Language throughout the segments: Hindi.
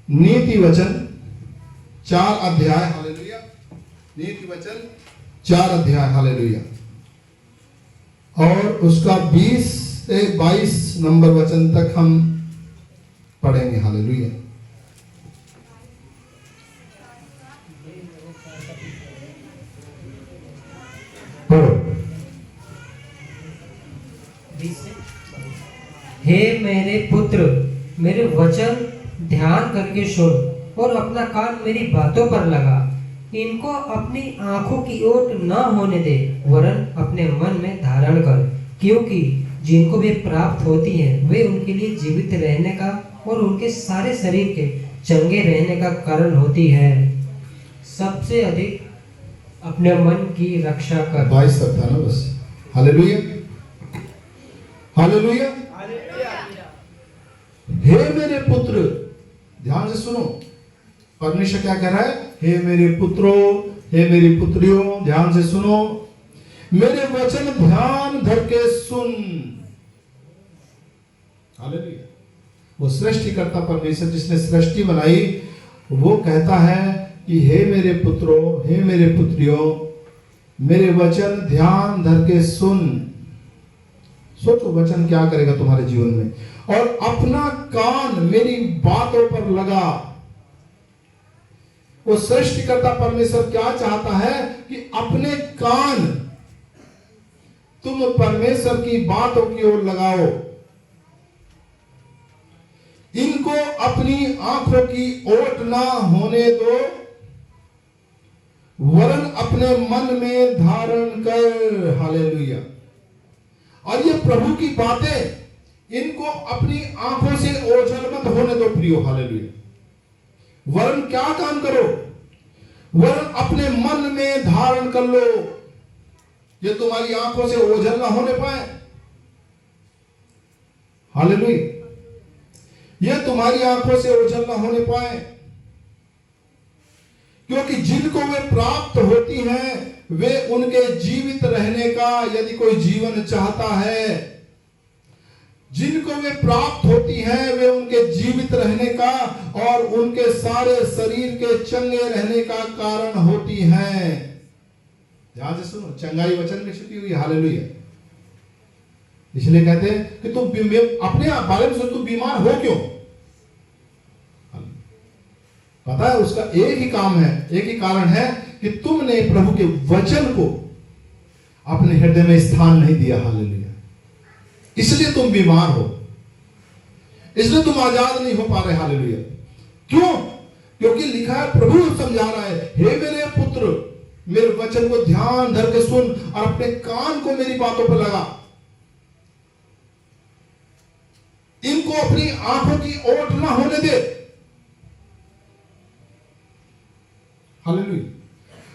नीति वचन 4 अध्याय, हालेलुया। नीति वचन 4 अध्याय, हालेलुया। और उसका 20 से 22 नंबर वचन तक हम पढ़ेंगे, हालेलुया। हे मेरे पुत्र, मेरे वचन ध्यान करके सुन और अपना कान मेरी बातों पर लगा। इनको अपनी आंखों की ओट न होने दे, वरन अपने मन में धारण कर, क्योंकि जिनको वे प्राप्त होती हैं वे उनके लिए जीवित रहने का और उनके सारे शरीर के चंगे रहने का कारण होती है। सबसे अधिक अपने मन की रक्षा कर। 22 तक था ना बस, हालेलुया, हालेलुया। हे मेरे पुत्र, ध्यान से सुनो, परमेश्वर क्या कह रहा है? हे मेरे पुत्रों, हे मेरी पुत्रियों, ध्यान से सुनो, मेरे वचन ध्यान धर के सुन। हालेलुया। वो सृष्टिकर्ता परमेश्वर जिसने सृष्टि बनाई, वो कहता है कि हे मेरे पुत्रों, हे मेरे पुत्रियों, मेरे वचन ध्यान धर के सुन। सोचो वचन क्या करेगा तुम्हारे जीवन में। और अपना कान मेरी बातों पर लगा। वो सृष्टिकर्ता परमेश्वर क्या चाहता है कि अपने कान तुम परमेश्वर की बातों की ओर लगाओ। इनको अपनी आंखों की ओट ना होने दो, वरन अपने मन में धारण कर। हालेलुया। और ये प्रभु की बातें, इनको अपनी आंखों से ओझल मत होने दो प्रियो। हालेलुया। वरन क्या काम करो? वरन अपने मन में धारण कर लो। ये तुम्हारी आंखों से ओझल ना होने पाए। हालेलुया। ये तुम्हारी आंखों से ओझल ना होने पाए, क्योंकि जिनको वे प्राप्त होती हैं वे उनके जीवित रहने का, यदि कोई जीवन चाहता है, जिनको वे प्राप्त होती हैं वे उनके जीवित रहने का और उनके सारे शरीर के चंगे रहने का कारण होती हैं। ध्यान से सुनो, चंगाई वचन में छुपी हुई। हालेलुया। इसलिए कहते हैं कि तुम अपने बारे में सोचो, तुम बीमार हो क्यों? पता है उसका एक ही काम है, एक ही कारण है कि तुमने प्रभु के वचन को अपने हृदय में स्थान नहीं दिया। हालेलुया। इसलिए तुम बीमार हो, इसलिए तुम आजाद नहीं हो पा रहे। हालेलुया। क्यों? क्योंकि लिखा है, प्रभु समझा रहा है, हे मेरे पुत्र, मेरे वचन को ध्यान धर के सुन और अपने कान को मेरी बातों पर लगा। इनको अपनी आंखों की ओट ना होने दे। हालेलुया।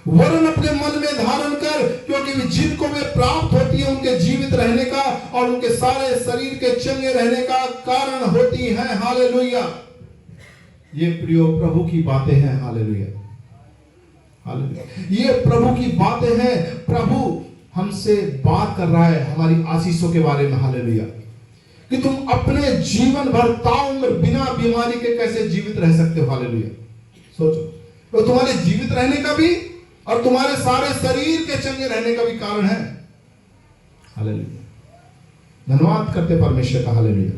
वरन अपने मन में धारण कर, क्योंकि जिनको वे प्राप्त होती है उनके जीवित रहने का और उनके सारे शरीर के चंगे रहने का कारण होती हैं। हालेलुया। ये प्रियो प्रभु की बातें हैं। हालेलुया। हालेलुया। ये प्रभु की बातें हैं। प्रभु हमसे बात कर रहा है हमारी आशीषों के बारे में। हालेलुया। कि तुम अपने जीवन भर ताउम्र बिना बीमारी के कैसे जीवित रह सकते हो। हालेलुया। सोचो, तो तुम्हारे जीवित रहने का भी और तुम्हारे सारे शरीर के चंगे रहने का भी कारण है। हालेलुया। धन्यवाद करते परमेश्वर का। हालेलुया।